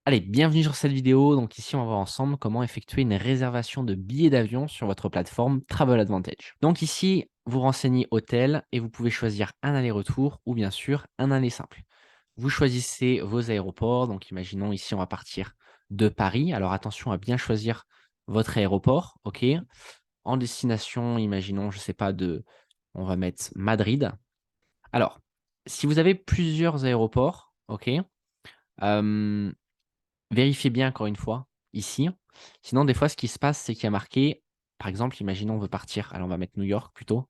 Allez, bienvenue sur cette vidéo. Donc ici, on va voir ensemble comment effectuer une réservation de billets d'avion sur votre plateforme Travel Advantage. Donc ici, vous renseignez hôtel et vous pouvez choisir un aller-retour ou bien sûr un aller simple. Vous choisissez vos aéroports. Donc imaginons ici, on va partir de Paris. Alors attention à bien choisir votre aéroport, ok? En destination, imaginons, je ne sais pas, on va mettre Madrid. Alors, si vous avez plusieurs aéroports, ok? euh, Vérifiez bien encore une fois, ici. Sinon, des fois, ce qui se passe, c'est qu'il y a marqué, par exemple, imaginons on veut partir, allez, on va mettre New York plutôt.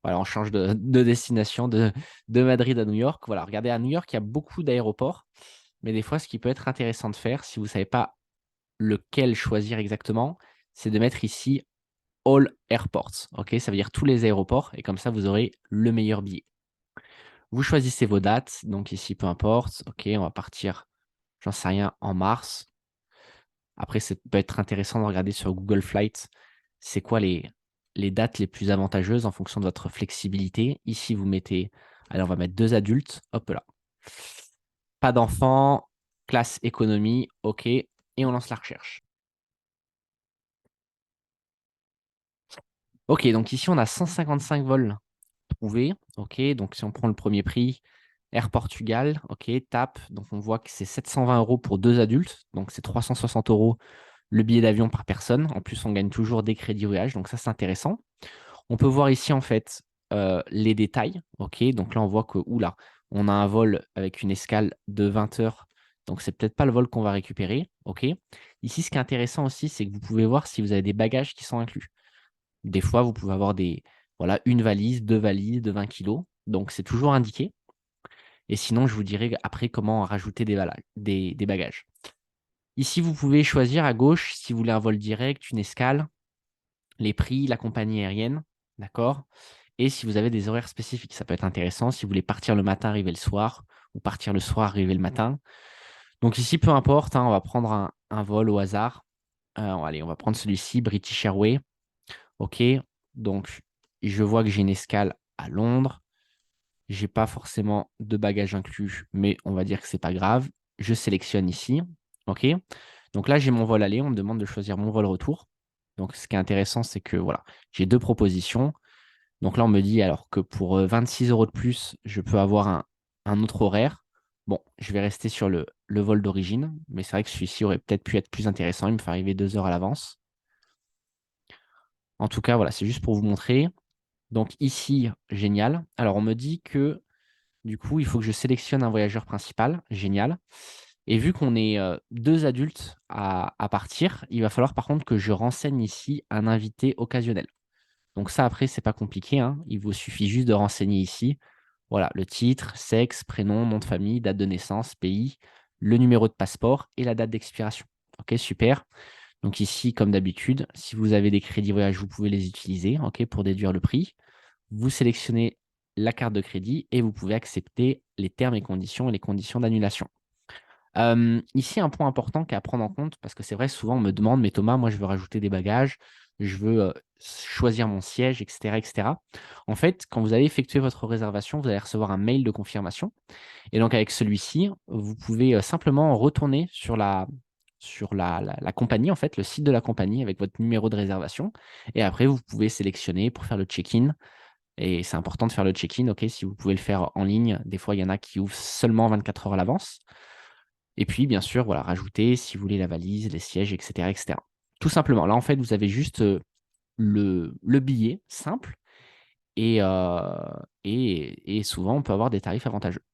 Voilà, on change de destination de Madrid à New York. Voilà, regardez, à New York, il y a beaucoup d'aéroports. Mais des fois, ce qui peut être intéressant de faire, si vous ne savez pas lequel choisir exactement, c'est de mettre ici All Airports. Ok, ça veut dire tous les aéroports. Et comme ça, vous aurez le meilleur billet. Vous choisissez vos dates. Donc ici, peu importe. Ok, on va partir, j'en sais rien, en mars. Après, ça peut être intéressant de regarder sur Google Flights, c'est quoi les dates les plus avantageuses en fonction de votre flexibilité. Ici, vous mettez, allez, on va mettre 2 adultes, hop là. Pas d'enfants, classe économie, OK, et on lance la recherche. OK, donc ici, on a 155 vols trouvés. OK, donc si on prend le premier prix, Air Portugal, OK, TAP, donc on voit que c'est 720 € pour 2 adultes, donc c'est 360 € le billet d'avion par personne. En plus, on gagne toujours des crédits voyage, donc ça, c'est intéressant. On peut voir ici, en fait, les détails. OK, donc là, on voit que, oula, on a un vol avec une escale de 20 heures. Donc, c'est peut-être pas le vol qu'on va récupérer. OK. Ici, ce qui est intéressant aussi, c'est que vous pouvez voir si vous avez des bagages qui sont inclus. Des fois, vous pouvez avoir voilà, une valise, 2 valises de 20 kilos. Donc, c'est toujours indiqué. Et sinon, je vous dirai après comment rajouter des bagages. Ici, vous pouvez choisir à gauche si vous voulez un vol direct, une escale, les prix, la compagnie aérienne, d'accord? Et si vous avez des horaires spécifiques, ça peut être intéressant si vous voulez partir le matin, arriver le soir, ou partir le soir, arriver le matin. Donc ici, peu importe, hein, on va prendre un vol au hasard. Allez, on va prendre celui-ci, British Airways. OK. Donc, je vois que j'ai une escale à Londres. J'ai pas forcément de bagages inclus, mais on va dire que c'est pas grave. Je sélectionne ici. OK. Donc là, j'ai mon vol aller. On me demande de choisir mon vol retour. Donc, ce qui est intéressant, c'est que voilà, j'ai 2 propositions. Donc là, on me dit alors que pour 26 € de plus, je peux avoir un autre horaire. Bon, je vais rester sur le vol d'origine, mais c'est vrai que celui-ci aurait peut-être pu être plus intéressant. Il me fait arriver 2 heures à l'avance. En tout cas, voilà, c'est juste pour vous montrer. Donc ici, génial. Alors, on me dit que du coup, il faut que je sélectionne un voyageur principal. Génial. Et vu qu'on est 2 adultes à partir, il va falloir par contre que je renseigne ici un invité occasionnel. Donc ça, après, c'est pas compliqué, hein. Il vous suffit juste de renseigner ici, voilà, le titre, sexe, prénom, nom de famille, date de naissance, pays, le numéro de passeport et la date d'expiration. OK, super. Donc ici, comme d'habitude, si vous avez des crédits voyage, vous pouvez les utiliser, OK, pour déduire le prix. Vous sélectionnez la carte de crédit et vous pouvez accepter les termes et les conditions d'annulation. Ici, un point important qui est à prendre en compte, parce que c'est vrai, souvent on me demande: «Mais Thomas, moi je veux rajouter des bagages, je veux, choisir mon siège et cetera et cetera». En fait, quand vous avez effectué votre réservation, vous allez recevoir un mail de confirmation et donc avec celui-ci, vous pouvez, simplement retourner sur la compagnie, en fait, le site de la compagnie avec votre numéro de réservation et après vous pouvez sélectionner pour faire le check-in et c'est important de faire le check-in, OK, si vous pouvez le faire en ligne. Des fois, il y en a qui ouvrent seulement 24 heures à l'avance. Et puis, bien sûr, voilà, rajouter, si vous voulez, la valise, les sièges, et cetera, et cetera. Tout simplement. Là, en fait, vous avez juste, le billet simple et souvent, on peut avoir des tarifs avantageux.